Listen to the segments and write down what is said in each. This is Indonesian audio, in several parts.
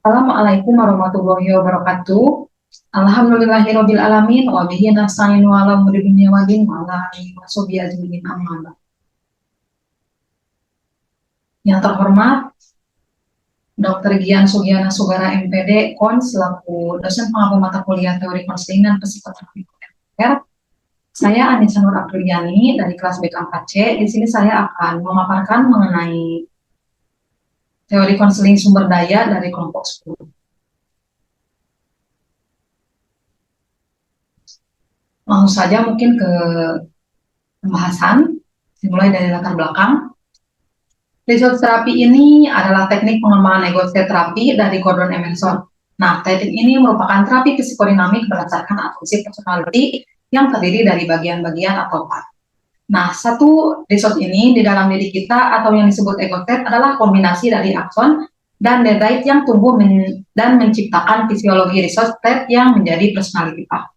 Assalamualaikum warahmatullahi wabarakatuh. Alhamdulillahirabbil alamin wa bihi nasta'inu ala umuri dunya wa din wa ala alihi washabihi ajmain amma ba'd. Yang terhormat Dr. Gian Sugiana Sugara MPD Kon selaku dosen pengampu mata kuliah teori konseling dan psikoterapi KPR. Saya Anissa Nur Abdulyani dari kelas BK4C. Di sini saya akan memaparkan mengenai teori konseling sumber daya dari kelompok 10. Langsung saja mungkin ke pembahasan, dimulai dari latar belakang. Resort terapi ini adalah teknik pengembangan ego state terapi dari Gordon Emerson. Nah, teknik ini merupakan terapi psikodinamik berdasarkan atribut personality yang terdiri dari bagian-bagian atau part. Nah, satu resort ini di dalam diri kita atau yang disebut ego state adalah kombinasi dari akson dan dendrit yang tumbuh dan menciptakan fisiologi resort state yang menjadi personality part.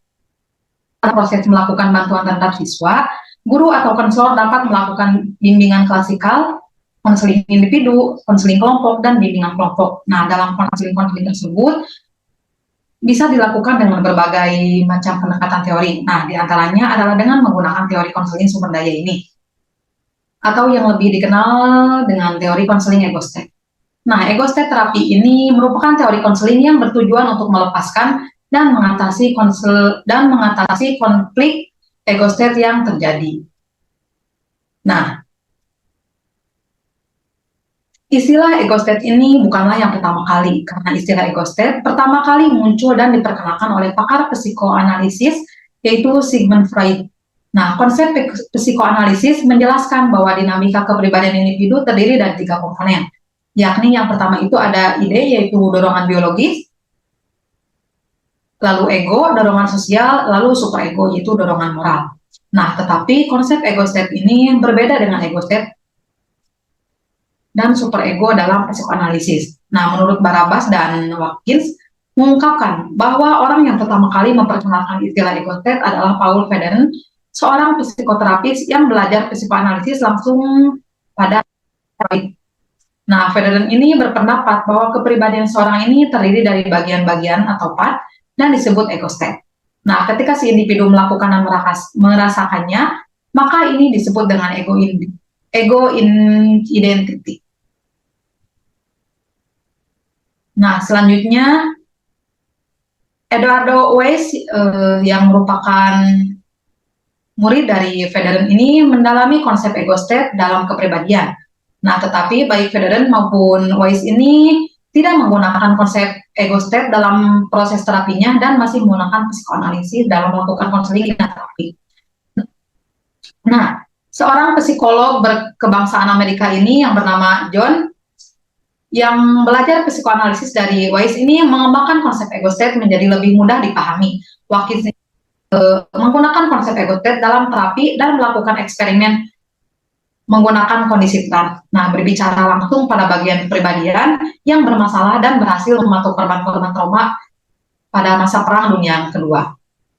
Proses melakukan bantuan terhadap siswa, guru atau konselor dapat melakukan bimbingan klasikal, konseling individu, konseling kelompok, dan bimbingan kelompok. Nah, dalam konseling-konseling tersebut bisa dilakukan dengan berbagai macam pendekatan teori. Nah, diantaranya adalah dengan menggunakan teori konseling sumber daya ini, atau yang lebih dikenal dengan teori konseling ego state. Nah, ego state terapi ini merupakan teori konseling yang bertujuan untuk melepaskan dan mengatasi konflik ego state yang terjadi. Nah, istilah ego state ini bukanlah yang pertama kali, karena istilah ego state pertama kali muncul dan diperkenalkan oleh pakar psikoanalisis, yaitu Sigmund Freud. Nah, konsep psikoanalisis menjelaskan bahwa dinamika kepribadian individu terdiri dari 3 komponen, yakni yang pertama itu ada ide, yaitu dorongan biologis, lalu ego, dorongan sosial, lalu superego, yaitu dorongan moral. Nah, tetapi konsep ego state ini berbeda dengan ego state dan superego dalam psikoanalisis. Nah, menurut Barabas dan Watkins, mengungkapkan bahwa orang yang pertama kali memperkenalkan istilah ego state adalah Paul Federn, seorang psikoterapis yang belajar psikoanalisis langsung pada Freud. Nah, Federn ini berpendapat bahwa kepribadian seorang ini terdiri dari bagian-bagian atau part dan disebut ego state. Nah, ketika si individu melakukan dan merasakannya, maka ini disebut dengan ego identity. Nah, selanjutnya Eduardo Weiss yang merupakan murid dari Federn ini mendalami konsep ego state dalam kepribadian. Nah, tetapi baik Federn maupun Weiss ini tidak menggunakan konsep ego state dalam proses terapinya dan masih menggunakan psikoanalisis dalam melakukan konseling dan terapi. Nah, seorang psikolog berkebangsaan Amerika ini yang bernama John yang belajar psikoanalisis dari Weiss ini mengembangkan konsep ego state menjadi lebih mudah dipahami. Watkins menggunakan konsep ego state dalam terapi dan melakukan eksperimen menggunakan kondisi trans. Nah, berbicara langsung pada bagian kepribadian yang bermasalah dan berhasil membantu korban-korban trauma pada masa Perang Dunia Kedua.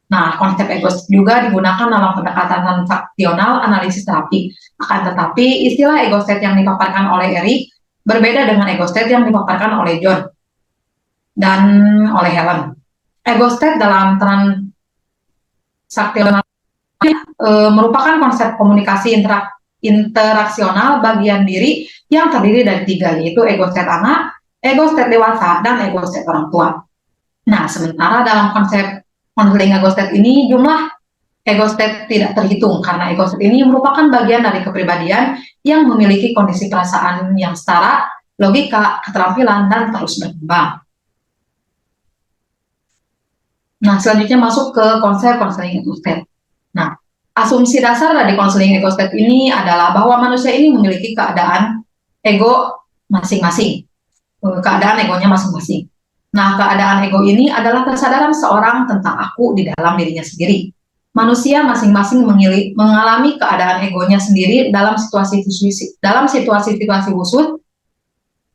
Nah, konsep ego state juga digunakan dalam pendekatan transaksional analisis terapi. Akan tetapi, istilah ego state yang dipaparkan oleh Eric berbeda dengan ego state yang dipaparkan oleh John dan oleh Helen. Ego state dalam transaksional merupakan konsep komunikasi interaksional bagian diri yang terdiri dari 3, yaitu ego state anak, ego state dewasa, dan ego state orang tua. Nah, sementara dalam konsep konseling ego state ini jumlah ego state tidak terhitung karena ego state ini merupakan bagian dari kepribadian yang memiliki kondisi perasaan yang setara, logika, keterampilan, dan terus berkembang. Nah, selanjutnya masuk ke konsep konseling ego state. Nah, asumsi dasar dari konseling ego state ini adalah bahwa manusia ini memiliki keadaan ego masing-masing, keadaan egonya masing-masing. Nah, keadaan ego ini adalah kesadaran seorang tentang aku di dalam dirinya sendiri. Manusia masing-masing mengalami keadaan egonya sendiri dalam situasi-situasi khusus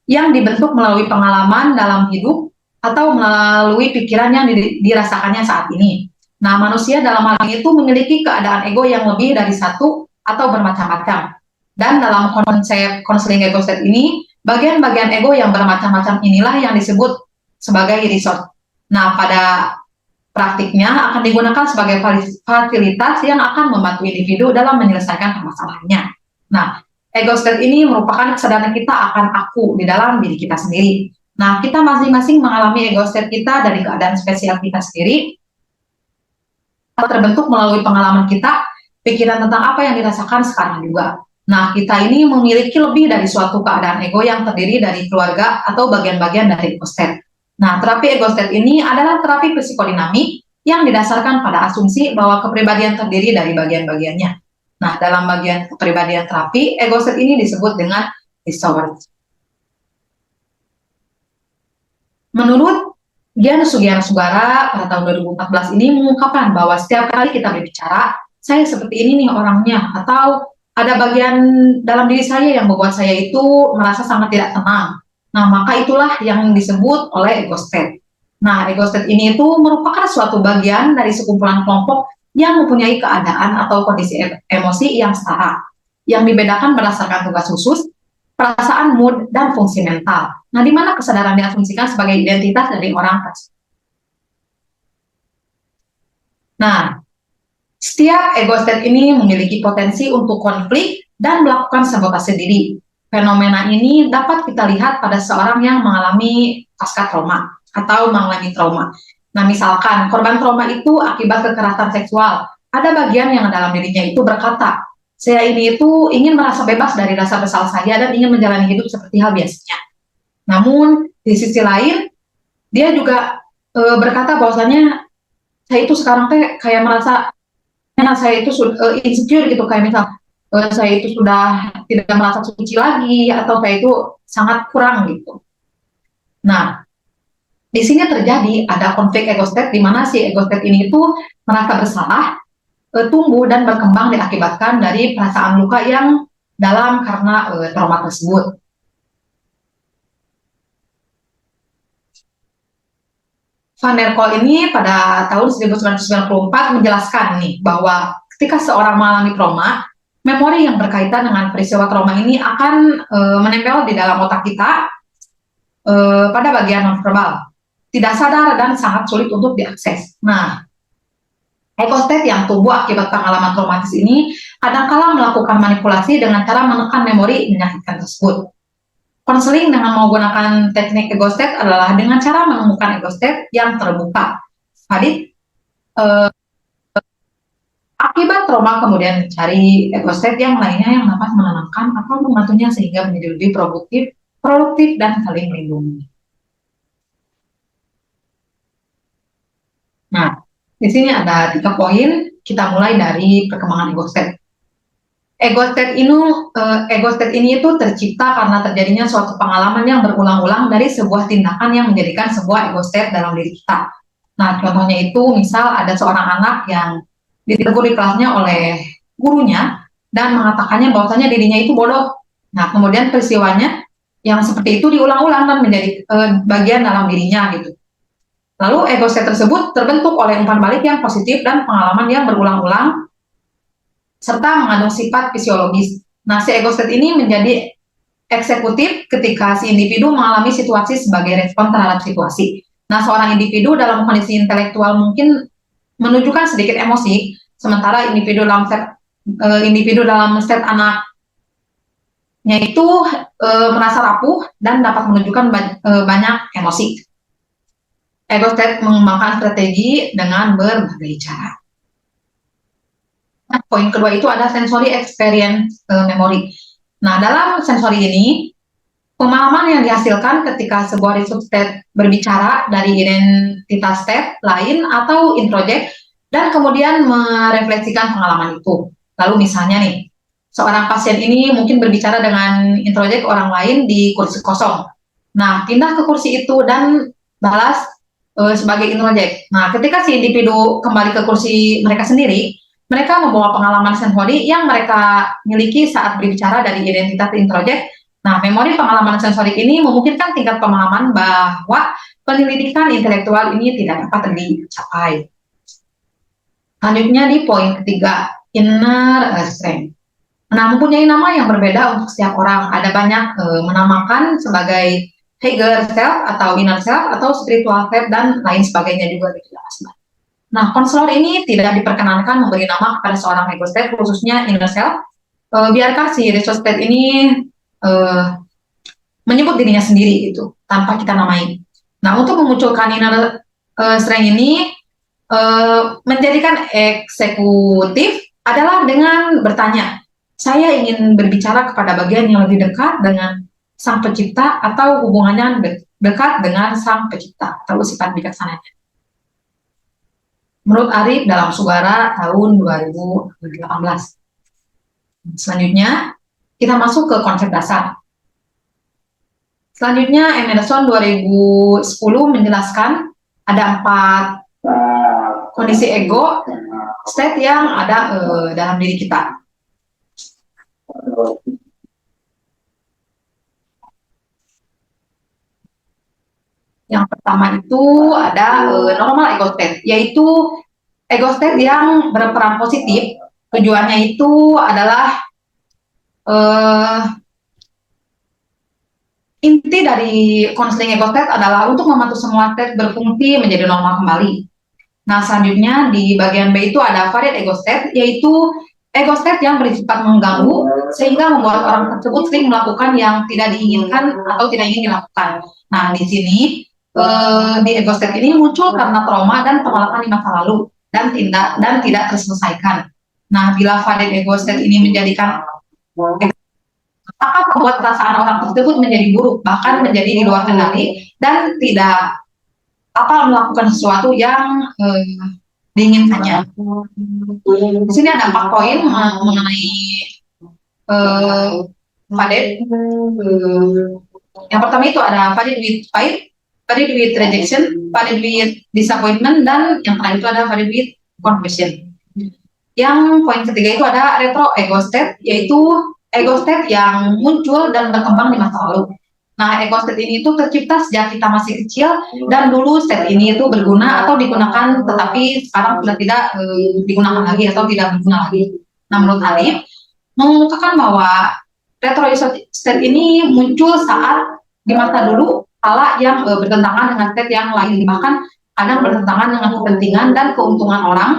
yang dibentuk melalui pengalaman dalam hidup atau melalui pikiran yang dirasakannya saat ini. Nah, manusia dalam hal itu memiliki keadaan ego yang lebih dari satu atau bermacam-macam. Dan dalam konsep konseling ego state ini, bagian-bagian ego yang bermacam-macam inilah yang disebut sebagai resource. Nah, pada praktiknya akan digunakan sebagai fasilitas yang akan membantu individu dalam menyelesaikan permasalahannya. Nah, ego state ini merupakan kesadaran kita akan aku di dalam diri kita sendiri. Nah, kita masing-masing mengalami ego state kita dari keadaan spesial kita sendiri, terbentuk melalui pengalaman kita, pikiran tentang apa yang dirasakan sekarang juga. Nah, kita ini memiliki lebih dari suatu keadaan ego yang terdiri dari keluarga atau bagian-bagian dari ego state. Nah, terapi ego state ini adalah terapi psikodinamik yang didasarkan pada asumsi bahwa kepribadian terdiri dari bagian-bagiannya. Nah, dalam bagian kepribadian terapi, ego state ini disebut dengan discovery. Menurut Dian Sugiana Sugara pada tahun 2014 ini mengungkapkan bahwa setiap kali kita berbicara, saya seperti ini nih orangnya, atau ada bagian dalam diri saya yang membuat saya itu merasa sangat tidak tenang. Nah, maka itulah yang disebut oleh ego state. Nah, ego state ini itu merupakan suatu bagian dari sekumpulan kelompok yang mempunyai keadaan atau kondisi emosi yang setara, yang dibedakan berdasarkan tugas khusus, perasaan, mood, dan fungsi mental. Nah, di mana kesadaran diasumsikan sebagai identitas dari orang tersebut. Nah, setiap ego state ini memiliki potensi untuk konflik dan melakukan sabotase diri. Fenomena ini dapat kita lihat pada seorang yang mengalami pasca trauma atau mengalami trauma. Nah, misalkan korban trauma itu akibat kekerasan seksual, ada bagian yang dalam dirinya itu berkata, saya ini itu ingin merasa bebas dari rasa bersalah saya dan ingin menjalani hidup seperti hal biasanya. Namun, di sisi lain, dia juga berkata bahwasanya saya itu sekarang kayak merasa saya itu insecure gitu, kayak misal saya itu sudah tidak merasa suci lagi atau saya itu sangat kurang gitu. Nah, di sini terjadi ada konflik ego state di mana si ego state ini itu merasa bersalah, tumbuh dan berkembang diakibatkan dari perasaan luka yang dalam karena trauma tersebut. Van der Kolk ini pada tahun 1994 menjelaskan nih bahwa ketika seorang mengalami trauma, memori yang berkaitan dengan peristiwa trauma ini akan menempel di dalam otak kita pada bagian nonverbal, tidak sadar dan sangat sulit untuk diakses. Nah, ego state yang tumbuh akibat pengalaman traumatis ini kadangkala melakukan manipulasi dengan cara menekan memori menyakitkan tersebut. Konseling dengan menggunakan teknik ego state adalah dengan cara menemukan ego state yang terbuka. Hadit, akibat trauma kemudian mencari ego state yang lainnya yang dapat menenangkan atau membantunya sehingga menjadi lebih produktif dan saling melindungi. Nah, di sini ada 3 poin. Kita mulai dari perkembangan ego state. Ego state ini itu tercipta karena terjadinya suatu pengalaman yang berulang-ulang dari sebuah tindakan yang menjadikan sebuah ego state dalam diri kita. Nah, contohnya itu misal ada seorang anak yang ditegur di kelasnya oleh gurunya dan mengatakannya bahwasanya dirinya itu bodoh. Nah, kemudian peristiwanya yang seperti itu diulang-ulang dan menjadi bagian dalam dirinya gitu. Lalu ego state tersebut terbentuk oleh umpan balik yang positif dan pengalaman yang berulang-ulang serta mengandung sifat fisiologis. Nah, si ego state ini menjadi eksekutif ketika si individu mengalami situasi sebagai respon terhadap situasi. Nah, seorang individu dalam kondisi intelektual mungkin menunjukkan sedikit emosi, sementara individu dalam state anaknya itu merasa rapuh dan dapat menunjukkan banyak emosi. Ego state mengembangkan strategi dengan berbagai cara. Nah, poin kedua itu ada sensory experience memory. Nah, dalam sensory ini, pemahaman yang dihasilkan ketika sebuah resource state berbicara dari identitas state lain atau introject dan kemudian merefleksikan pengalaman itu. Lalu misalnya nih, seorang pasien ini mungkin berbicara dengan introject orang lain di kursi kosong. Nah, pindah ke kursi itu dan balas sebagai introject. Nah, ketika si individu kembali ke kursi mereka sendiri, mereka membawa pengalaman sensori yang mereka miliki saat berbicara dari identitas introject. Nah, memori pengalaman sensorik ini memungkinkan tingkat pemahaman bahwa penyelidikan intelektual ini tidak dapat dicapai. Selanjutnya di poin ketiga, inner strength. Nah, mempunyai nama yang berbeda untuk setiap orang. Ada banyak menamakan sebagai higher self atau inner self atau spiritual self dan lain sebagainya juga gitu ya Mas. Nah, konselor ini tidak diperkenankan memberi nama kepada seorang ego state khususnya inner self. Biarkan si resource state ini eh, menyebut dirinya sendiri gitu tanpa kita namai. Nah, untuk memunculkan inner strength ini menjadikan eksekutif adalah dengan bertanya, saya ingin berbicara kepada bagian yang lebih dekat dengan sang pencipta atau hubungannya dekat dengan sang pencipta atau sifat bijaksananya. Menurut Arif dalam Sugara tahun 2018. Selanjutnya, kita masuk ke konsep dasar. Selanjutnya, Emerson 2010 menjelaskan ada 4 kondisi ego state yang ada dalam diri kita. Yang pertama itu ada normal ego state, yaitu ego state yang berperan positif. Tujuannya itu adalah inti dari konseling ego state adalah untuk membantu semua state berfungsi menjadi normal kembali. Nah, selanjutnya di bagian B itu ada varied ego state, yaitu ego state yang bersifat mengganggu sehingga membuat orang tersebut sering melakukan yang tidak diinginkan atau tidak ingin dilakukan. Nah, di sini di ego state ini muncul karena trauma dan penolakan di masa lalu dan tidak terselesaikan. Nah, bila varied ego state ini menjadikan akan membuat perasaan orang tersebut menjadi buruk, bahkan menjadi di luar kendali dan tidak melakukan sesuatu yang diinginkannya. Di sini ada 4 poin mengenai varied. Yang pertama itu ada varied with fight, varied with rejection, varied with disappointment, dan yang terakhir itu ada varied with confusion. Yang poin ketiga itu ada retro ego state, yaitu ego state yang muncul dan berkembang di masa lalu. Nah, ego state ini itu tercipta sejak kita masih kecil dan dulu state ini itu berguna atau digunakan, tetapi sekarang sudah tidak digunakan lagi atau tidak berguna lagi. Nah, menurut Arif mengemukakan bahwa retro state ini muncul saat di masa dulu kala yang bertentangan dengan state yang lain, bahkan kadang bertentangan dengan kepentingan dan keuntungan orang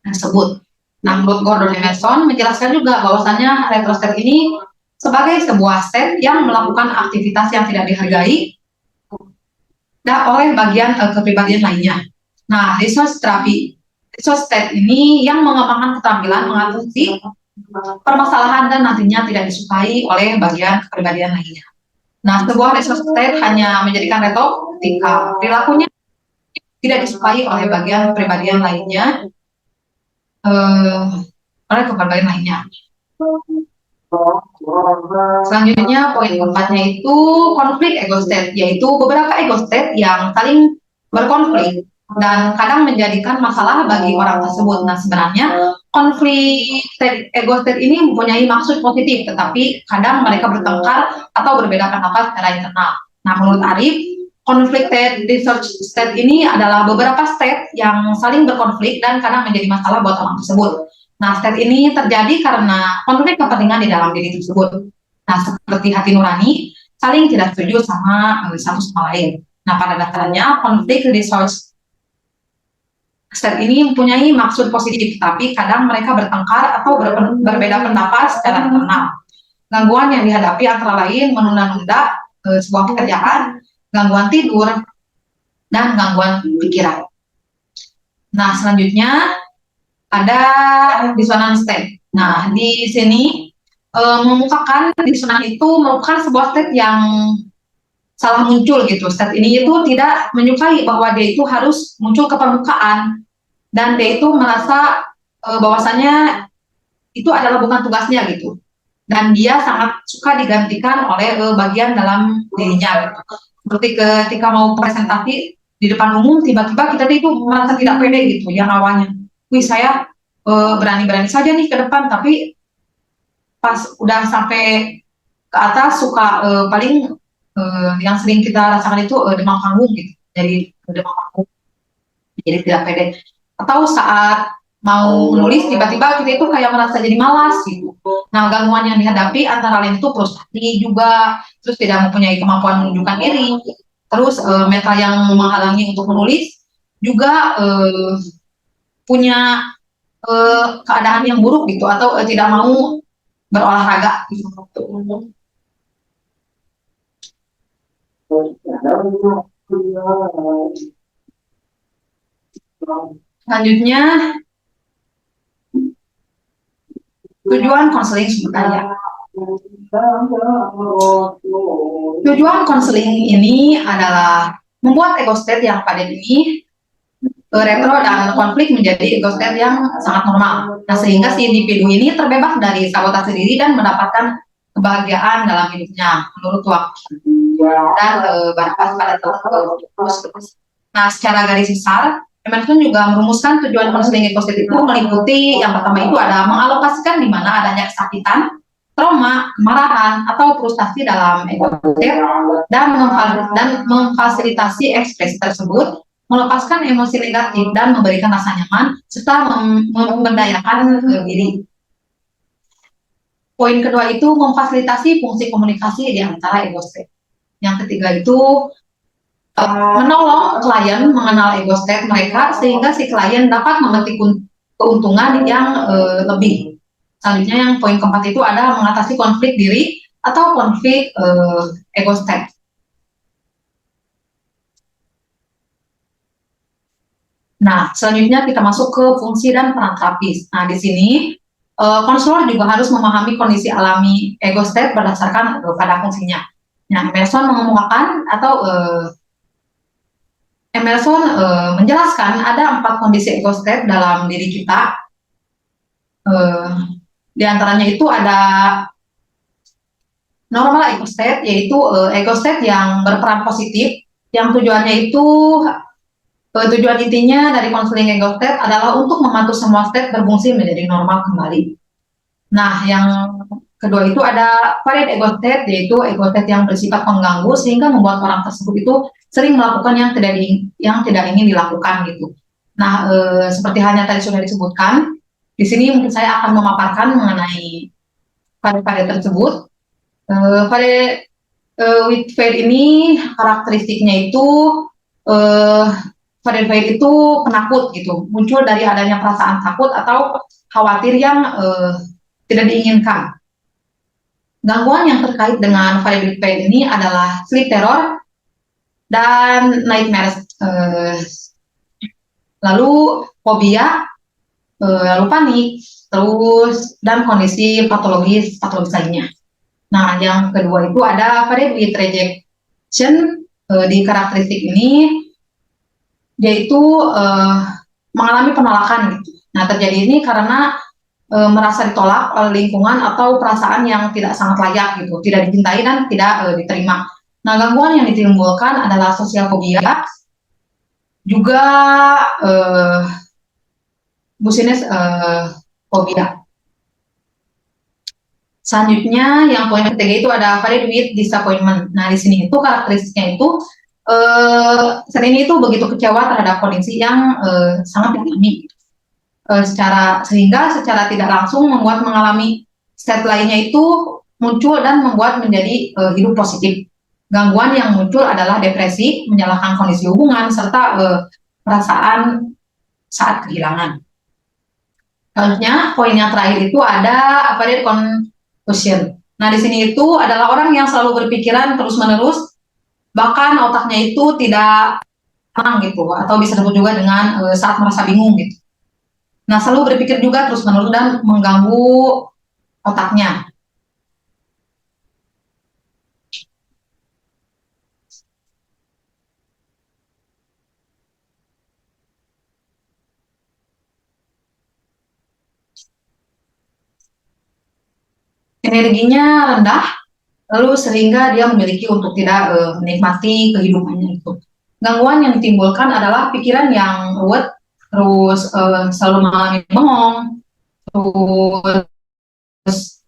tersebut. Nah, menurut Gordon Emerson menjelaskan juga bahwasannya retro state ini sebagai sebuah state yang melakukan aktivitas yang tidak dihargai oleh bagian kepribadian lainnya. Nah, resource state ini yang mengembangkan keterampilan mengatasi permasalahan dan nantinya tidak disukai oleh bagian kepribadian lainnya. Nah, sebuah resource state hanya menjadikan retro ketika perilakunya tidak disukai oleh bagian kepribadian lainnya, oleh kepribadian lainnya. Selanjutnya poin keempatnya itu konflik ego state, yaitu beberapa ego state yang saling berkonflik dan kadang menjadikan masalah bagi orang tersebut. Nah, sebenarnya konflik ego state ini mempunyai maksud positif, tetapi kadang mereka bertengkar atau berbeda pendapat secara internal. Nah, menurut Arif, conflicted research state ini adalah beberapa state yang saling berkonflik dan kadang menjadi masalah buat orang tersebut. Nah, state ini terjadi karena konflik kepentingan di dalam diri tersebut. Nah, seperti hati nurani, saling tidak setuju sama satu sama lain. Nah, pada dasarnya konflik research state ini mempunyai maksud positif, tapi kadang mereka bertengkar atau berbeda pendapat secara internal. Gangguan yang dihadapi antara lain menunda-nunda sebuah pekerjaan, gangguan tidur, dan gangguan pikiran. Nah, selanjutnya ada dissonance state. Nah, di sini mengemukakan dissonance itu merupakan sebuah state yang salah muncul gitu. State ini itu tidak menyukai bahwa dia itu harus muncul ke permukaan dan dia itu merasa bahwasannya itu adalah bukan tugasnya gitu. Dan dia sangat suka digantikan oleh bagian dalam dirinya gitu. Seperti ketika mau presentasi di depan umum, tiba-tiba kita itu merasa tidak pede gitu yang awalnya. Wih, saya berani-berani saja nih ke depan, tapi pas udah sampai ke atas suka paling yang sering kita rasakan itu demam panggung gitu. Jadi demam panggung, jadi tidak pede. Atau saat mau menulis tiba-tiba kita itu kayak merasa jadi malas gitu. Nah, gangguan yang dihadapi antara lain itu frustasi juga, terus tidak mempunyai kemampuan menunjukkan diri, terus mental yang menghalangi untuk menulis, juga punya keadaan yang buruk gitu, atau tidak mau berolahraga gitu. Selanjutnya, tujuan konseling sumber daya. Tujuan konseling ini adalah membuat ego state yang pada ini retro dan konflik menjadi ego state yang sangat normal. Nah, sehingga si individu ini terbebas dari sabotase diri dan mendapatkan kebahagiaan dalam hidupnya menurut waktu dan berpas pada terus. Nah, secara garis besar, Emerson juga merumuskan tujuan konseling ego state itu meliputi yang pertama itu ada mengalokasikan di mana adanya kesakitan, trauma, kemarahan, atau frustasi dalam ego state dan memfasilitasi ekspresi tersebut, melepaskan emosi negatif dan memberikan rasa nyaman serta memberdayakan diri. Poin kedua itu memfasilitasi fungsi komunikasi di antara ego state. Yang ketiga itu menolong klien mengenal ego state mereka sehingga si klien dapat memetik keuntungan yang lebih. Selanjutnya yang poin keempat itu ada mengatasi konflik diri atau konflik ego state. Nah, selanjutnya kita masuk ke fungsi dan peran terapis. Nah, di sini konselor juga harus memahami kondisi alami ego state berdasarkan pada fungsinya. Nah, Emerson menjelaskan ada 4 kondisi ego state dalam diri kita. Di antaranya itu ada normal ego state, yaitu ego state yang berperan positif, yang tujuannya itu tujuan intinya dari konseling ego state adalah untuk membantu semua state berfungsi menjadi normal kembali. Nah, yang kedua itu ada varied ego state, yaitu ego state yang bersifat mengganggu sehingga membuat orang tersebut itu sering melakukan yang tidak ingin dilakukan gitu. Nah, seperti halnya tadi sudah disebutkan, di sini mungkin saya akan memaparkan mengenai varied tersebut. Varied with fear ini karakteristiknya itu varied itu penakut gitu, muncul dari adanya perasaan takut atau khawatir yang tidak diinginkan. Gangguan yang terkait dengan variability pain ini adalah sleep terror dan nightmares, lalu fobia, lalu panik, terus dan kondisi patologis lainnya. Nah, yang kedua itu ada variability rejection. Di karakteristik ini yaitu mengalami penolakan gitu. Nah, terjadi ini karena merasa ditolak oleh lingkungan atau perasaan yang tidak sangat layak gitu, tidak dicintai dan tidak diterima. Nah, gangguan yang ditimbulkan adalah sosial fobia, juga business fobia. Selanjutnya, yang poin ketiga itu ada varied with disappointment. Nah, di sini itu karakteristiknya itu sering itu begitu kecewa terhadap kondisi yang sangat dialami. Sehingga secara tidak langsung membuat mengalami state lainnya itu muncul dan membuat menjadi hidup positif. Gangguan yang muncul adalah depresi, menyalahkan kondisi hubungan, serta perasaan saat kehilangan. Selanjutnya, poin yang terakhir itu ada apparent confusion. Nah, di sini itu adalah orang yang selalu berpikiran terus-menerus, bahkan otaknya itu tidak tenang gitu, atau bisa disebut juga dengan saat merasa bingung gitu. Nah, selalu berpikir juga terus-menerus dan mengganggu otaknya. Energinya rendah, lalu sehingga dia memiliki untuk tidak menikmati kehidupannya itu. Gangguan yang ditimbulkan adalah pikiran yang ruwet, terus selalu mengalami bengong, terus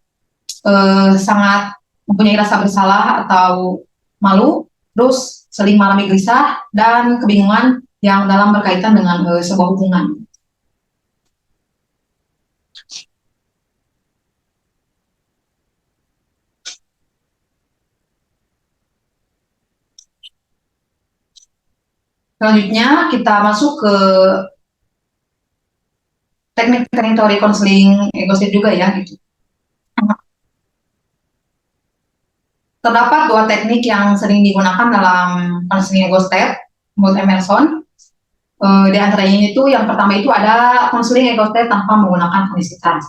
sangat mempunyai rasa bersalah atau malu, terus sering mengalami gelisah dan kebingungan yang dalam berkaitan dengan sebuah hubungan. Selanjutnya kita masuk ke teknik-teknik teori konseling ego state juga ya gitu. Terdapat dua teknik yang sering digunakan dalam konseling ego state menurut Emerson. Di antaranya itu yang pertama itu ada konseling ego state tanpa menggunakan kondisi trans.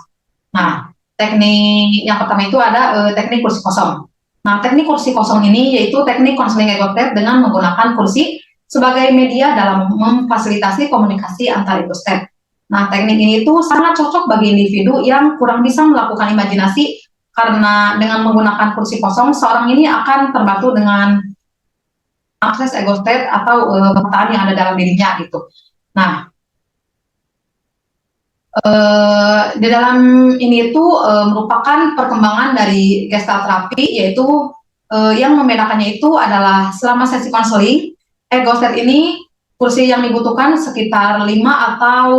Nah, teknik yang pertama itu ada teknik kursi kosong. Nah, teknik kursi kosong ini yaitu teknik konseling ego state dengan menggunakan kursi sebagai media dalam memfasilitasi komunikasi antar ego state. Nah, teknik ini itu sangat cocok bagi individu yang kurang bisa melakukan imajinasi karena dengan menggunakan kursi kosong, seorang ini akan terbantu dengan akses ego state atau pemetaan yang ada dalam dirinya gitu. Nah, di dalam ini itu merupakan perkembangan dari gestalt terapi, yaitu yang membedakannya itu adalah selama sesi konseling, ego state ini kursi yang dibutuhkan sekitar 5 atau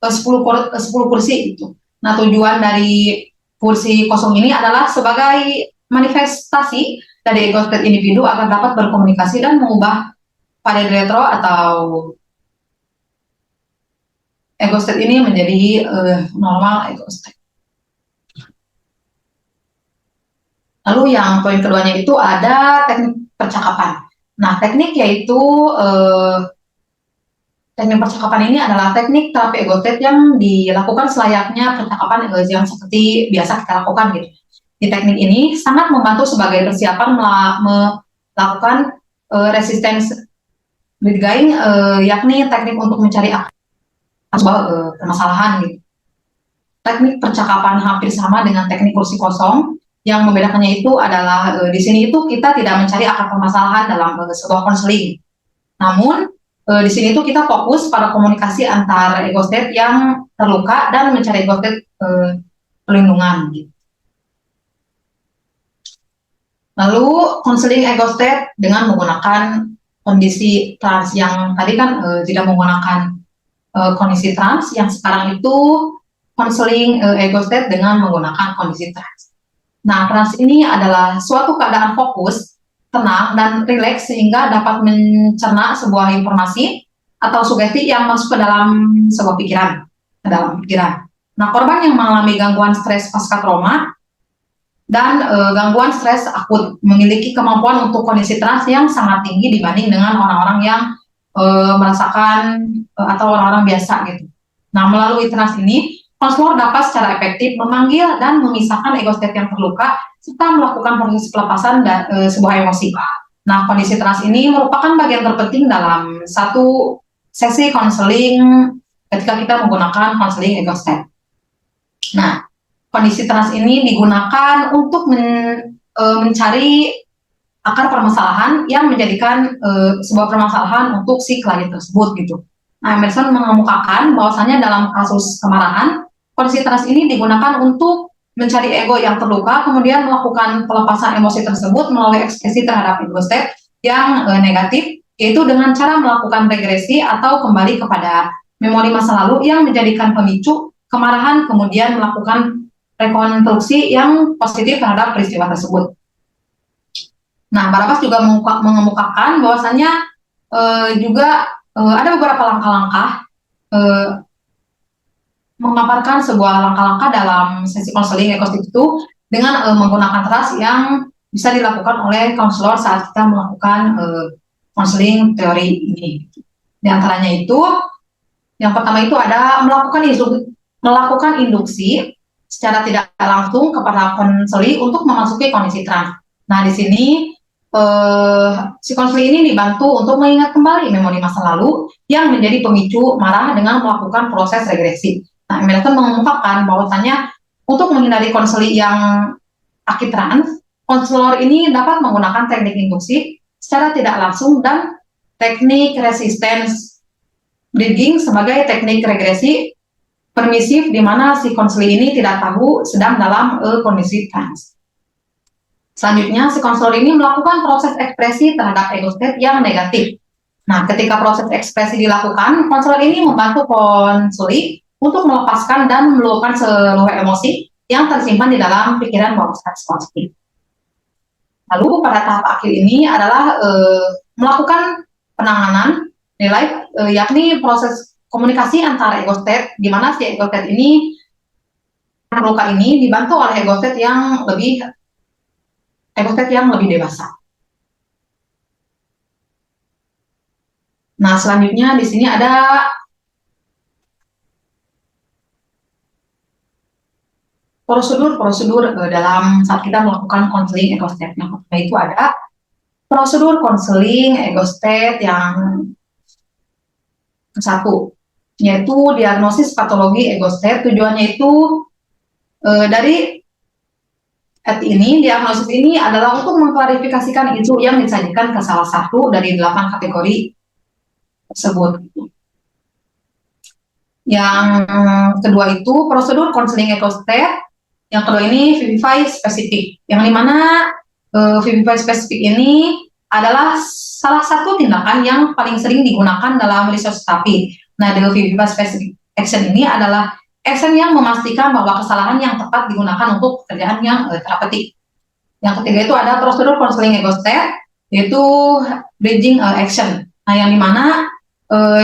10 kursi gitu. Nah, tujuan dari kursi kosong ini adalah sebagai manifestasi dari ego state individu agar dapat berkomunikasi dan mengubah pada retro atau ego state ini menjadi normal ego state. Lalu yang poin keduanya itu ada teknik percakapan. Nah, teknik yaitu teknik percakapan ini adalah teknik terapi ego state yang dilakukan selayaknya percakapan yang seperti biasa kita lakukan gitu. Di teknik ini sangat membantu sebagai persiapan melakukan resistance leading, yakni teknik untuk mencari sebuah permasalahan gitu. Teknik percakapan hampir sama dengan teknik kursi kosong. Yang membedakannya itu adalah di sini itu kita tidak mencari akar permasalahan dalam sebuah konseling. Namun di sini itu kita fokus pada komunikasi antar ego state yang terluka dan mencari ego state perlindungan. Gitu. Lalu konseling ego state dengan menggunakan kondisi trans yang tadi kan tidak menggunakan kondisi trans, yang sekarang itu konseling ego state dengan menggunakan kondisi trans. Nah, trans ini adalah suatu keadaan fokus, tenang, dan rileks sehingga dapat mencerna sebuah informasi atau sugesti yang masuk ke dalam sebuah pikiran, ke dalam pikiran. Nah, korban yang mengalami gangguan stres pasca trauma dan gangguan stres akut memiliki kemampuan untuk kondisi trans yang sangat tinggi dibanding dengan orang-orang yang merasakan atau orang-orang biasa gitu. Nah, melalui trans ini konselor dapat secara efektif memanggil dan memisahkan ego state yang terluka serta melakukan proses pelepasan sebuah emosi. Nah, kondisi trans ini merupakan bagian terpenting dalam satu sesi konseling ketika kita menggunakan konseling ego state. Nah, kondisi trans ini digunakan untuk mencari akar permasalahan yang menjadikan sebuah permasalahan untuk si klien tersebut gitu. Nah, Emerson mengemukakan bahwasanya dalam kasus kemarahan, kondisi trans ini digunakan untuk mencari ego yang terluka, kemudian melakukan pelepasan emosi tersebut melalui ekspresi terhadap ego state yang negatif, yaitu dengan cara melakukan regresi atau kembali kepada memori masa lalu yang menjadikan pemicu kemarahan, kemudian melakukan rekonstruksi yang positif terhadap peristiwa tersebut. Nah, Barakas juga mengemukakan bahwasanya juga ada beberapa langkah-langkah memaparkan sebuah langkah-langkah dalam sesi konseling ego state itu dengan menggunakan trust yang bisa dilakukan oleh konselor saat kita melakukan konseling teori ini. Di antaranya itu, yang pertama itu ada melakukan induksi secara tidak langsung kepada konseli untuk memasuki kondisi trans. Nah, di sini si konseling ini dibantu untuk mengingat kembali memori masa lalu yang menjadi pemicu marah dengan melakukan proses regresi. Nah, Emerson mengemukakan bahwasanya untuk menghindari konseling yang akid trans, konselor ini dapat menggunakan teknik induksi secara tidak langsung dan teknik resistance bridging sebagai teknik regresi permisif di mana si konseling ini tidak tahu sedang dalam kondisi trans. Selanjutnya, si konselor ini melakukan proses ekspresi terhadap ego state yang negatif. Nah, ketika proses ekspresi dilakukan, konselor ini membantu konseli untuk melepaskan dan meluapkan seluruh emosi yang tersimpan di dalam pikiran bawah sadar. Lalu pada tahap akhir ini adalah melakukan penanganan nilai, yakni proses komunikasi antara ego state, di mana si ego state ini terluka ini dibantu oleh ego state yang lebih dewasa. Nah, selanjutnya di sini ada prosedur-prosedur dalam saat kita melakukan konseling ego state. Yang pertama itu ada prosedur konseling ego state yang ke-1, yaitu diagnosis patologi ego state. Tujuannya itu dari diagnosis ini adalah untuk mengklarifikasikan isu yang disajikan ke salah satu dari 8 kategori tersebut. Yang kedua itu prosedur konseling ego state. Yang kedua ini Vivify spesifik, yang dimana Vivify spesifik ini adalah salah satu tindakan yang paling sering digunakan dalam research terapi. Nah, the Vivify specific action ini adalah action yang memastikan bahwa kesalahan yang tepat digunakan untuk pekerjaan yang terapeutik. Yang ketiga itu ada prosedur konseling ego state, yaitu bridging action. Nah, yang dimana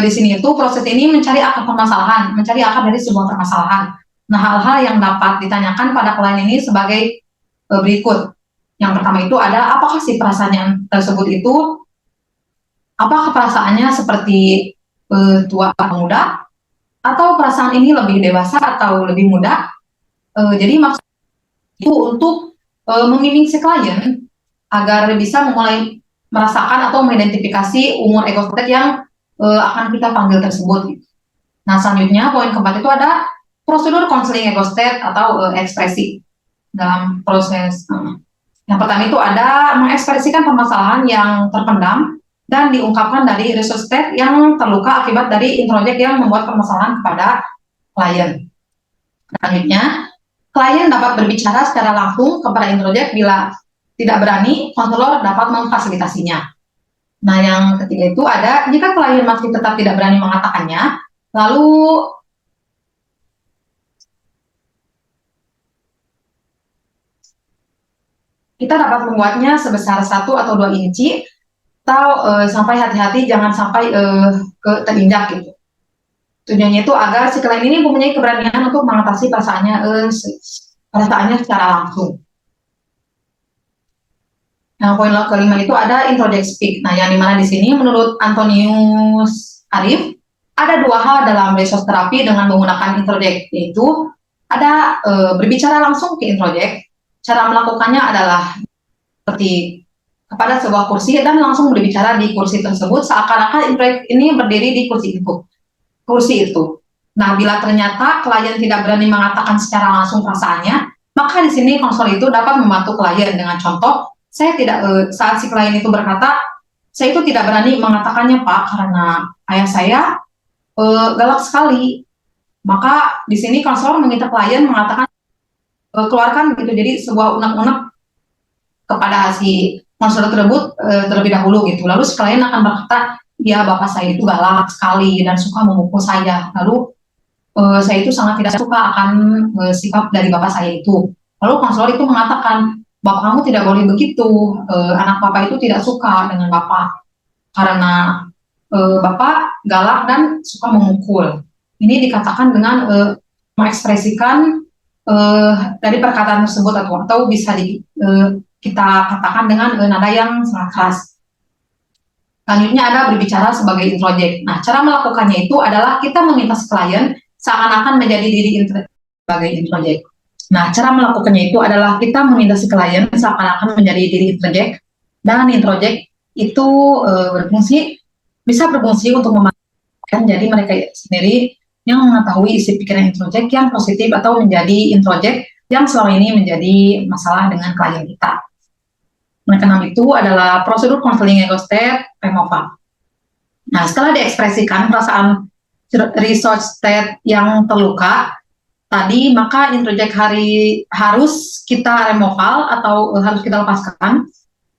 di sini itu proses ini mencari akar permasalahan, mencari akar dari sebuah permasalahan. Nah, hal-hal yang dapat ditanyakan pada klien ini sebagai berikut. Yang pertama itu ada, apakah si perasaan tersebut itu, apakah perasaannya seperti tua atau muda, atau perasaan ini lebih dewasa atau lebih muda. Jadi maksud itu untuk membimbing si klien agar bisa memulai merasakan atau mengidentifikasi umur ego state yang akan kita panggil tersebut. Nah, selanjutnya poin keempat itu ada prosedur konseling ego state atau ekspresi dalam proses. Yang pertama itu ada mengekspresikan permasalahan yang terpendam dan diungkapkan dari research state yang terluka akibat dari introject yang membuat permasalahan kepada klien. Selanjutnya, klien dapat berbicara secara langsung kepada introject. Bila tidak berani, konselor dapat memfasilitasinya. Nah, yang ketiga itu ada, jika klien masih tetap tidak berani mengatakannya, lalu kita dapat membuatnya sebesar 1 atau 2 inci, atau sampai hati-hati jangan sampai terinjak gitu. Tujuannya itu agar si klien ini mempunyai keberanian untuk mengatasi perasaannya secara langsung. Nah, poin kelima itu ada introject speak. Nah, yang dimana di sini menurut Antonius Arif ada 2 hal dalam research terapi dengan menggunakan introject, yaitu ada berbicara langsung ke introject. Cara melakukannya adalah seperti kepada sebuah kursi dan langsung berbicara di kursi tersebut seakan-akan introject ini berdiri di kursi itu. Nah, bila ternyata klien tidak berani mengatakan secara langsung perasaannya, maka di sini konselor itu dapat membantu klien dengan contoh. Saat si klien itu berkata, saya itu tidak berani mengatakannya Pak, karena ayah saya galak sekali. Maka di sini konselor meminta klien mengatakan, keluarkan gitu, jadi sebuah unek-unek kepada si konselor tersebut terlebih dahulu gitu. Lalu si klien akan berkata, ya bapak saya itu galak sekali dan suka memukul saya. Lalu saya itu sangat tidak suka akan sikap dari bapak saya itu. Lalu konselor itu mengatakan, bapak kamu tidak boleh begitu, anak bapak itu tidak suka dengan bapak karena bapak galak dan suka memukul. Ini dikatakan dengan mengekspresikan dari perkataan tersebut atau bisa kita katakan dengan nada yang sangat keras. Selanjutnya ada berbicara sebagai introject. Nah, cara melakukannya itu adalah kita meminta klien seakan-akan menjadi diri sebagai introject. Nah, cara melakukannya itu adalah kita meminta si klien seakan-akan menjadi diri introject, dan introject itu bisa berfungsi untuk memastikan jadi mereka sendiri yang mengetahui isi pikiran introject yang positif atau menjadi introject yang selama ini menjadi masalah dengan klien kita. Nah, keenam itu adalah prosedur konseling ego state removal. Nah, setelah diekspresikan perasaan research state yang terluka tadi, maka introject harus kita removal atau harus kita lepaskan.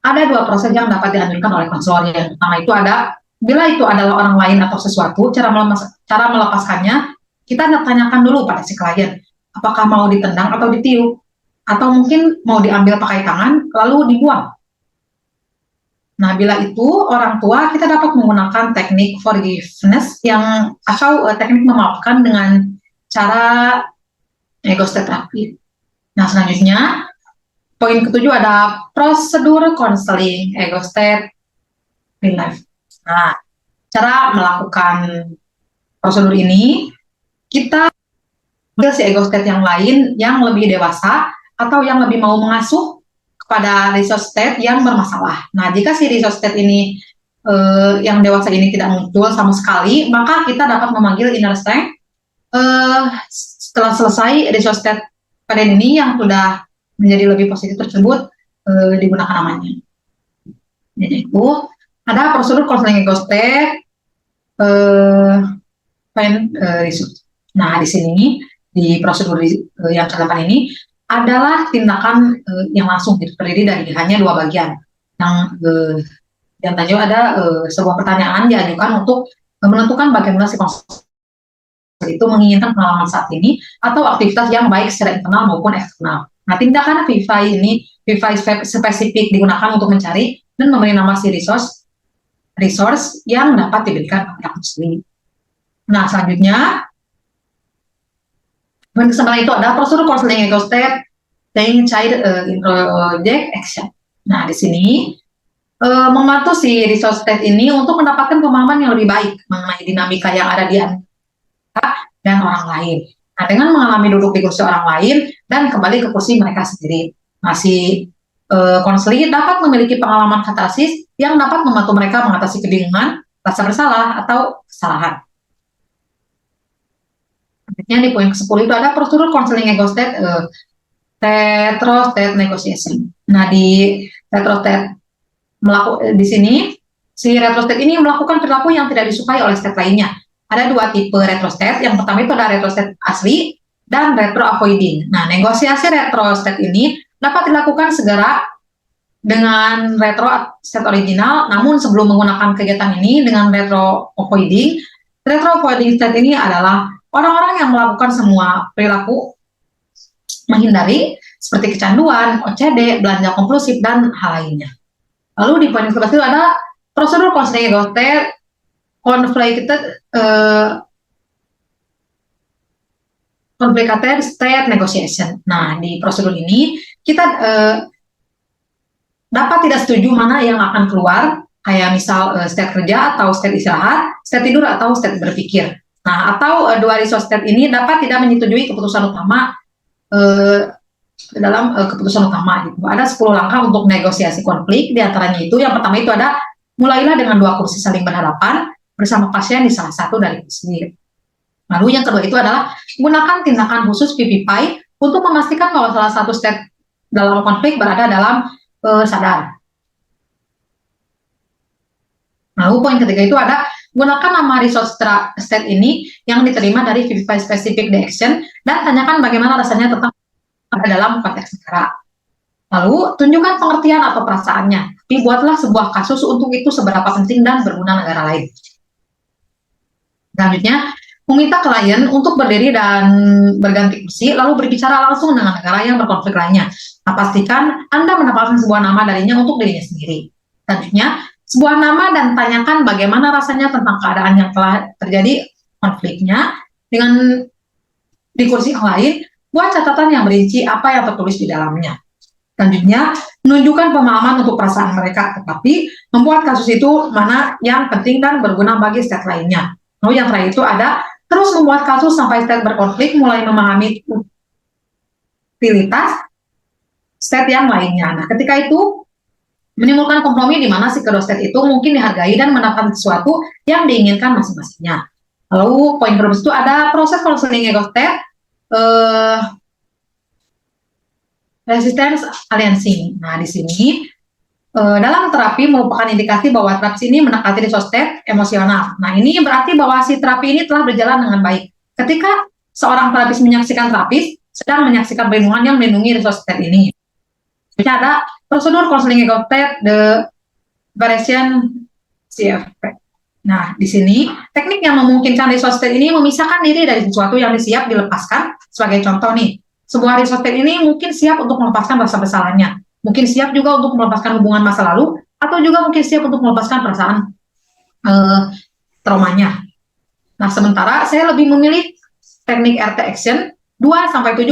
Ada 2 proses yang dapat dianjurkan oleh konselor. Yang pertama itu ada, bila itu adalah orang lain atau sesuatu, cara melepaskannya kita tanyakan dulu pada si klien, apakah mau ditendang atau ditiup, atau mungkin mau diambil pakai tangan lalu dibuang. Nah, bila itu orang tua kita dapat menggunakan teknik forgiveness atau teknik memaafkan dengan cara ego state terapi. Nah, selanjutnya poin ketujuh ada prosedur counseling ego state real life. Nah, cara melakukan prosedur ini kita ambil si ego state yang lain yang lebih dewasa atau yang lebih mau mengasuh kepada resource state yang bermasalah. Nah, jika si resource state ini yang dewasa ini tidak muncul sama sekali, maka kita dapat memanggil inner strength setelah selesai resource state pada ini yang sudah menjadi lebih positif tersebut digunakan namanya. Jadi itu ada prosedur counseling ego state resource. Nah, di sini di prosedur yang ke-8 ini adalah tindakan yang langsung terdiri dari hanya 2 bagian. Yang tadi ada sebuah pertanyaan diajukan untuk menentukan bagaimana si konselor itu menginginkan pengalaman saat ini atau aktivitas yang baik secara internal maupun eksternal. Nah, tindakan VIVA spesifik digunakan untuk mencari dan memberi nama si resource yang dapat diberikan kepada konselor. Nah, selanjutnya kesempatan itu ada prosedur counseling ego state dan child introject action. Nah, di sini membantu si resource state ini untuk mendapatkan pemahaman yang lebih baik mengenai dinamika yang ada di antara dan orang lain. Nah, dengan mengalami duduk di kursi orang lain dan kembali ke kursi mereka sendiri. Nah, si konselor dapat memiliki pengalaman katarsis yang dapat membantu mereka mengatasi kebingungan, rasa bersalah, atau kesalahan. Di poin ke-10 itu ada prosedur counseling ego state retro state negotiation. Nah, di retro state di sini si retro state ini melakukan perilaku yang tidak disukai oleh state lainnya. Ada 2 tipe retro state. Yang pertama itu ada retro state asli dan retro avoiding. Nah, negosiasi retro state ini dapat dilakukan segera dengan retro state original, namun sebelum menggunakan kegiatan ini dengan retro avoiding state ini adalah orang-orang yang melakukan semua perilaku menghindari seperti kecanduan, OCD, belanja kompulsif, dan hal lainnya. Lalu di poin ke-11 itu ada prosedur counseling ego state complicated state negotiation. Nah, di prosedur ini kita dapat tidak setuju mana yang akan keluar, kayak misal state kerja atau state istirahat, state tidur atau state berpikir. Nah, atau 2 resource state ini dapat tidak menyetujui keputusan utama dalam keputusan utama. Gitu. Ada 10 langkah untuk negosiasi konflik. Di antaranya itu, yang pertama itu ada mulailah dengan 2 kursi saling berhadapan bersama pasien di salah satu dari kursi. Lalu yang kedua itu adalah gunakan tindakan khusus PPPI untuk memastikan bahwa salah satu state dalam konflik berada dalam sadar. Lalu poin ketiga itu ada gunakan nama resource state ini yang diterima dari VIVA specific action dan tanyakan bagaimana rasanya tentang ada dalam konteks negara. Lalu tunjukkan pengertian atau perasaannya, tapi buatlah sebuah kasus untuk itu seberapa penting dan berguna negara lain. Selanjutnya, meminta klien untuk berdiri dan berganti kursi, lalu berbicara langsung dengan negara yang berkonflik lainnya. Nah, pastikan Anda mendapatkan sebuah nama darinya untuk dirinya sendiri. Selanjutnya, sebuah nama dan tanyakan bagaimana rasanya tentang keadaan yang telah terjadi konfliknya dengan di kursi yang lain. Buat catatan yang berinci apa yang tertulis di dalamnya. Selanjutnya, menunjukkan pemahaman untuk perasaan mereka, tetapi membuat kasus itu mana yang penting dan berguna bagi state lainnya. Lalu yang terakhir itu ada terus membuat kasus sampai state berkonflik mulai memahami utilitas state yang lainnya. Nah, ketika itu menimbulkan kompromi di mana si kedua state itu mungkin dihargai dan mendapatkan sesuatu yang diinginkan masing-masingnya. Lalu poin kedua itu ada proses counseling ego state resistance alliancing. Nah, di sini dalam terapi merupakan indikasi bahwa terapi ini mendekati resource state emosional. Nah, ini berarti bahwa si terapi ini telah berjalan dengan baik. Ketika seorang terapis menyaksikan terapis sedang menyaksikan perlindungan yang melindungi resource state ini. Jadi ada prosedur counseling ego state the variation CFP. Nah, di sini teknik yang memungkinkan resource state ini memisahkan diri dari sesuatu yang siap dilepaskan. Sebagai contoh nih, sebuah resource state ini mungkin siap untuk melepaskan rasa bersalahnya, mungkin siap juga untuk melepaskan hubungan masa lalu, atau juga mungkin siap untuk melepaskan perasaan uh, traumanya. Nah, sementara saya lebih memilih teknik RT Action 2-7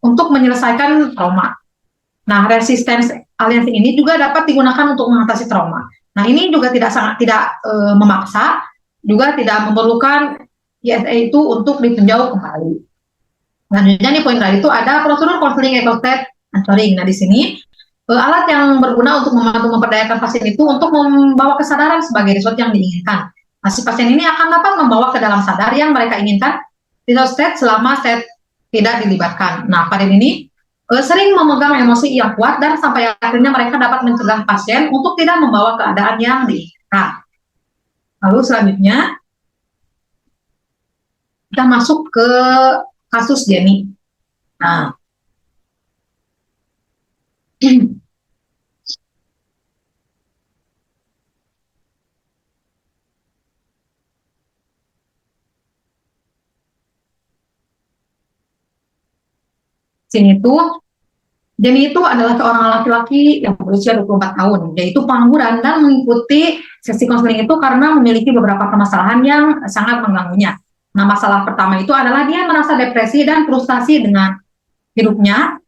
untuk menyelesaikan trauma. Nah, resistance aliansi ini juga dapat digunakan untuk mengatasi trauma. Nah, ini juga tidak memaksa, juga tidak memerlukan ISA itu untuk ditinjau kembali. Selanjutnya nih poin tadi itu ada prosedur konseling eco state mentoring. Nah, di sini alat yang berguna untuk membantu memperdayakan pasien itu untuk membawa kesadaran sebagai result yang diinginkan. Nah, si pasien ini akan dapat membawa ke dalam sadar yang mereka inginkan result state selama state tidak dilibatkan. Nah, pada ini sering memegang emosi yang kuat dan sampai akhirnya mereka dapat mencegah pasien untuk tidak membawa keadaan yang diinginkan. Lalu selanjutnya kita masuk ke kasus Jenny. Nah, sini tuh Jenny itu adalah seorang laki-laki yang berusia 24 tahun, yaitu pengangguran dan mengikuti sesi konseling itu karena memiliki beberapa permasalahan yang sangat mengganggunya. Nah, masalah pertama itu adalah dia merasa depresi dan frustasi dengan hidupnya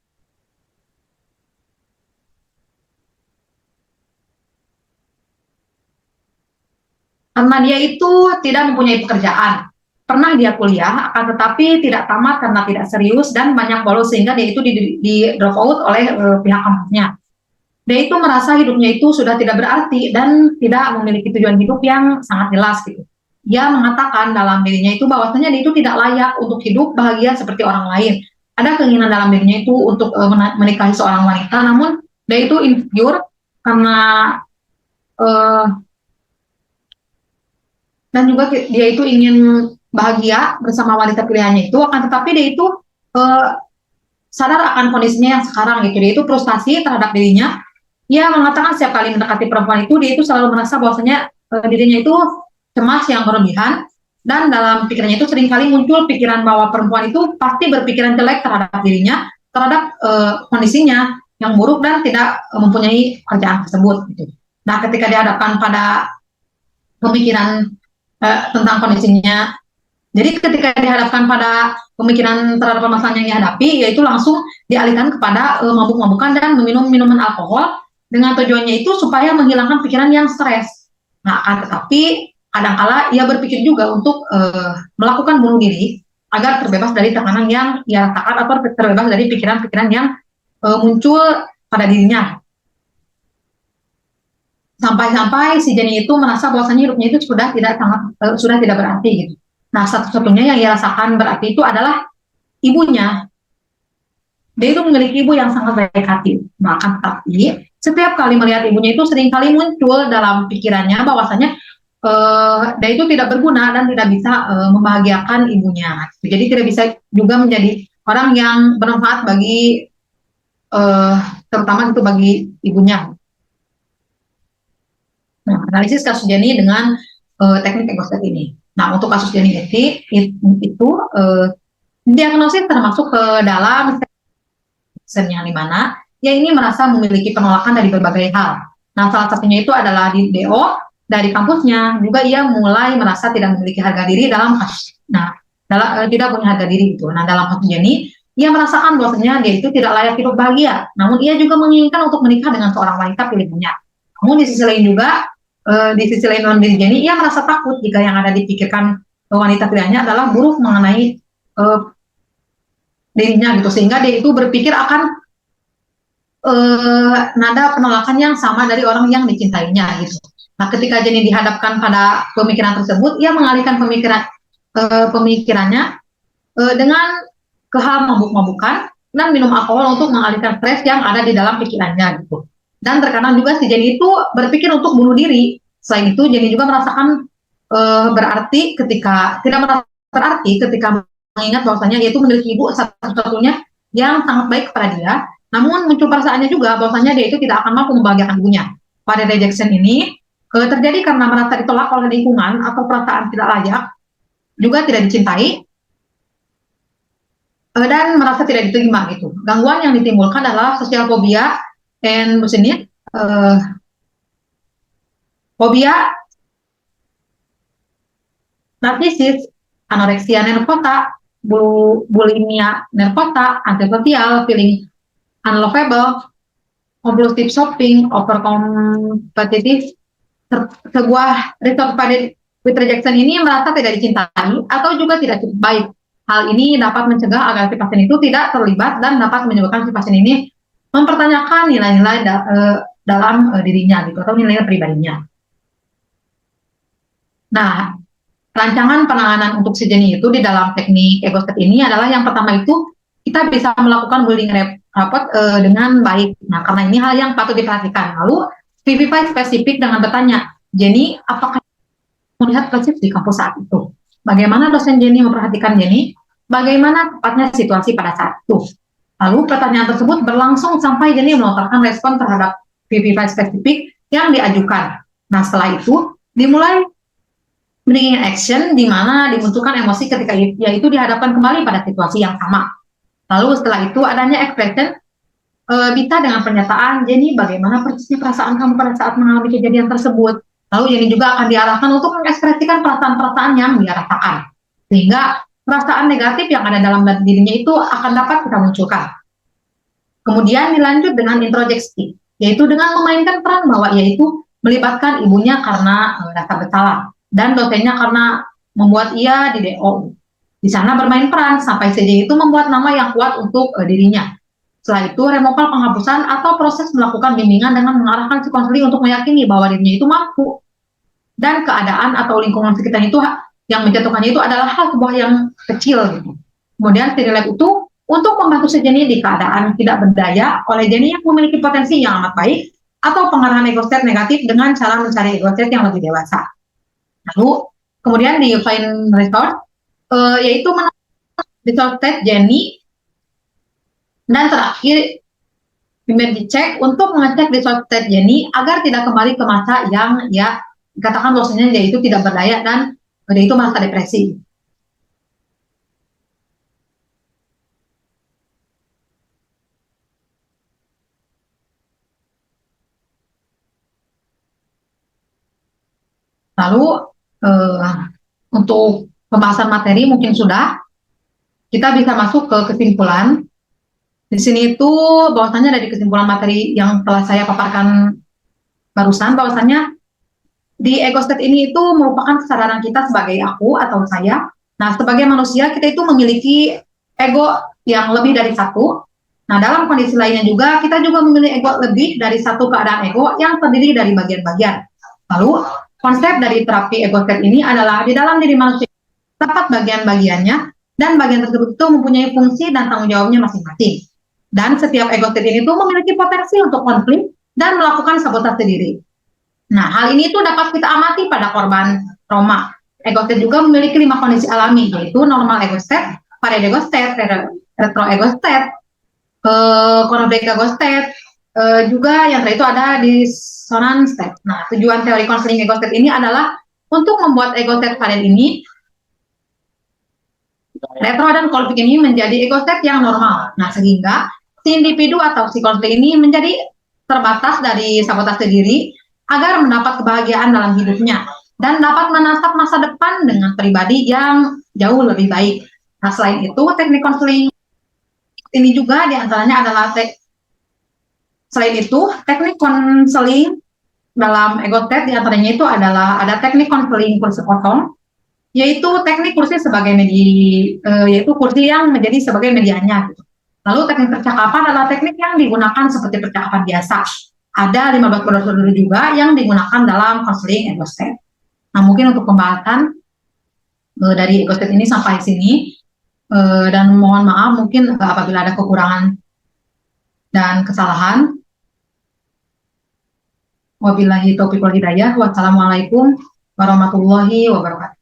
karena dia itu tidak mempunyai pekerjaan. Pernah dia kuliah, akan tetapi tidak tamat karena tidak serius dan banyak bolos sehingga dia itu di drop out oleh pihak kampusnya. Dia itu merasa hidupnya itu sudah tidak berarti dan tidak memiliki tujuan hidup yang sangat jelas gitu. Dia mengatakan dalam dirinya itu bahwasanya dia itu tidak layak untuk hidup bahagia seperti orang lain. Ada keinginan dalam dirinya itu untuk menikahi seorang wanita, namun dia itu insecure karena uh, dan juga dia itu ingin bahagia bersama wanita pilihannya itu, akan tetapi dia itu uh, sadar akan kondisinya yang sekarang gitu. Dia itu frustasi terhadap dirinya. Ia mengatakan setiap kali mendekati perempuan itu, dia itu selalu merasa bahwasanya dirinya itu cemas yang berlebihan, dan dalam pikirannya itu seringkali muncul pikiran bahwa perempuan itu pasti berpikiran jelek terhadap dirinya, terhadap kondisinya yang buruk dan tidak mempunyai kerjaan tersebut. Gitu. Nah, ketika dihadapkan pada pemikiran tentang kondisinya, jadi ketika dihadapkan pada pemikiran terhadap permasalahan yang dihadapi, yaitu langsung dialihkan kepada mabuk-mabukan dan meminum minuman alkohol dengan tujuannya itu supaya menghilangkan pikiran yang stres. Nah, tetapi kadangkala ia berpikir juga untuk melakukan bunuh diri agar terbebas dari tekanan yang ia rasakan atau terbebas dari pikiran-pikiran yang muncul pada dirinya. Sampai-sampai si Jenny itu merasa bahwasanya hidupnya itu sudah tidak berarti gitu. Nah, satu-satunya yang ia rasakan berarti itu adalah ibunya. Dia itu memiliki ibu yang sangat baik hati. Maka tapi setiap kali melihat ibunya itu seringkali muncul dalam pikirannya bahwasanya dia itu tidak berguna dan tidak bisa membahagiakan ibunya. Jadi tidak bisa juga menjadi orang yang bermanfaat bagi terutama itu bagi ibunya. Nah, analisis kasus Jenny dengan teknik egostet ini. Nah, untuk kasus Jenny itu diagnosis termasuk ke dalam yang di mana ia ini merasa memiliki penolakan dari berbagai hal. Nah, salah satunya itu adalah di DO dari kampusnya. Juga ia mulai merasa tidak memiliki harga diri dalam kasus. Nah, tidak punya harga diri gitu. Nah, dalam kasus Jenny, ia merasakan bahwasanya dia itu tidak layak hidup bahagia. Namun ia juga menginginkan untuk menikah dengan seorang wanita pilihannya. Namun di sisi lain juga, di sisi lain dalam diri Jenny, ia merasa takut jika yang ada dipikirkan wanita pilihannya adalah buruk mengenai dirinya gitu, sehingga dia itu berpikir akan nada penolakan yang sama dari orang yang dicintainya gitu. Nah, ketika Jenny dihadapkan pada pemikiran tersebut, ia mengalihkan pemikirannya dengan ke hal mabuk-mabukan dan minum alkohol untuk mengalihkan stres yang ada di dalam pikirannya gitu. Dan terkadang juga si Jenny itu berpikir untuk bunuh diri. Selain itu, Jenny juga merasakan berarti ketika tidak merasa berarti ketika mengingat bahwasanya dia itu memiliki ibu satu-satunya yang sangat baik kepada dia. Namun muncul perasaannya juga bahwasanya dia itu tidak akan mampu membahagiakan ibunya. Pada rejection ini terjadi karena merasa ditolak oleh lingkungan atau perasaan tidak layak, juga tidak dicintai, dan merasa tidak diterima gitu. Gangguan yang ditimbulkan adalah sosial fobia dan ini fobia, narsisis, anoreksia nervota, bulimia nervota, antisosial, feeling unlovable, compulsive shopping, overcompetitive. Sebuah resource pada with rejection ini merasa tidak dicintai atau juga tidak cukup baik. Hal ini dapat mencegah agar si pasien itu tidak terlibat dan dapat menyebabkan si pasien ini mempertanyakan nilai-nilai dalam dirinya gitu atau nilai pribadinya. Nah, rancangan penanganan untuk si Jenny itu di dalam teknik ego step ini adalah yang pertama itu kita bisa melakukan bullying report dengan baik. Nah, karena ini hal yang patut diperhatikan. Lalu VV5 spesifik dengan bertanya, Jenny, apakah melihat persib di kampus saat itu? Bagaimana dosen Jenny memperhatikan Jenny? Bagaimana tepatnya situasi pada saat itu? Lalu pertanyaan tersebut berlangsung sampai Jenny melontarkan respon terhadap VV5 spesifik yang diajukan. Nah, setelah itu dimulai bringing action di mana dimunculkan emosi ketika yaitu dihadapkan kembali pada situasi yang sama. Lalu setelah itu adanya expression Bita dengan pernyataan, Jenny, bagaimana persisnya perasaan kamu pada saat mengalami kejadian tersebut? Lalu Jenny juga akan diarahkan untuk mengekspresikan perasaan-perasaan yang dia rasakan. Sehingga perasaan negatif yang ada dalam dirinya itu akan dapat kita munculkan. Kemudian dilanjut dengan introjeksi, yaitu dengan memainkan peran bahwa yaitu melibatkan ibunya karena rasa bersalah dan dosennya karena membuat ia di DO. Di sana bermain peran sampai CJ itu membuat nama yang kuat untuk dirinya. Setelah itu, removal penghapusan atau proses melakukan bimbingan dengan mengarahkan si konseling untuk meyakini bahwa dirinya itu mampu dan keadaan atau lingkungan sekitar itu yang menjatuhkannya itu adalah hal sebuah yang kecil gitu. Kemudian studi lab itu untuk membantu si Jenny di keadaan tidak berdaya oleh Jenny yang memiliki potensi yang amat baik atau pengarahan ego state negatif dengan cara mencari ego state yang lebih dewasa. Lalu kemudian di find resource yaitu resource state Jenny. Dan terakhir, image check untuk mengecek resource state Jenny agar tidak kembali ke masa yang ya dikatakan bahwasanya dia itu tidak berdaya dan dia itu merasa depresi. Lalu untuk pembahasan materi mungkin sudah, kita bisa masuk ke kesimpulan. Di sini itu bahwasannya dari kesimpulan materi yang telah saya paparkan barusan, bahwasannya di ego state ini itu merupakan kesadaran kita sebagai aku atau saya. Nah, sebagai manusia kita itu memiliki ego yang lebih dari satu. Nah, dalam kondisi lainnya juga kita juga memiliki ego lebih dari satu keadaan ego yang terdiri dari bagian-bagian. Lalu konsep dari terapi ego state ini adalah di dalam diri manusia terdapat bagian-bagiannya dan bagian tersebut itu mempunyai fungsi dan tanggung jawabnya masing-masing. Dan setiap ego state ini tuh memiliki potensi untuk konflik dan melakukan sabotase diri. Nah, hal ini tuh dapat kita amati pada korban trauma. Ego state juga memiliki 5 kondisi alami, yaitu normal ego state, parade ego state, retro ego state, conflict ego state, juga yang terakhir itu ada dissonance state. Nah, tujuan teori counseling ego state ini adalah untuk membuat ego state parade ini retro dan konflik ini menjadi ego state yang normal. Nah, sehingga si individu atau si konflik ini menjadi terbatas dari sabotase diri agar mendapat kebahagiaan dalam hidupnya dan dapat menatap masa depan dengan pribadi yang jauh lebih baik. Nah, selain itu, teknik konseling ini juga diantaranya adalah selain itu, teknik konseling dalam ego state diantaranya itu adalah ada teknik konseling kursi kosong, yaitu teknik kursi sebagai yaitu kursi yang menjadi sebagai medianya. Gitu. Lalu teknik percakapan adalah teknik yang digunakan seperti percakapan biasa. Ada 15 prosedur juga yang digunakan dalam konseling ego state. Nah, mungkin untuk pembahasan dari ego state ini sampai sini, dan mohon maaf mungkin apabila ada kekurangan dan kesalahan. Wabillahi taufiq wal hidayah. Wassalamualaikum warahmatullahi wabarakatuh.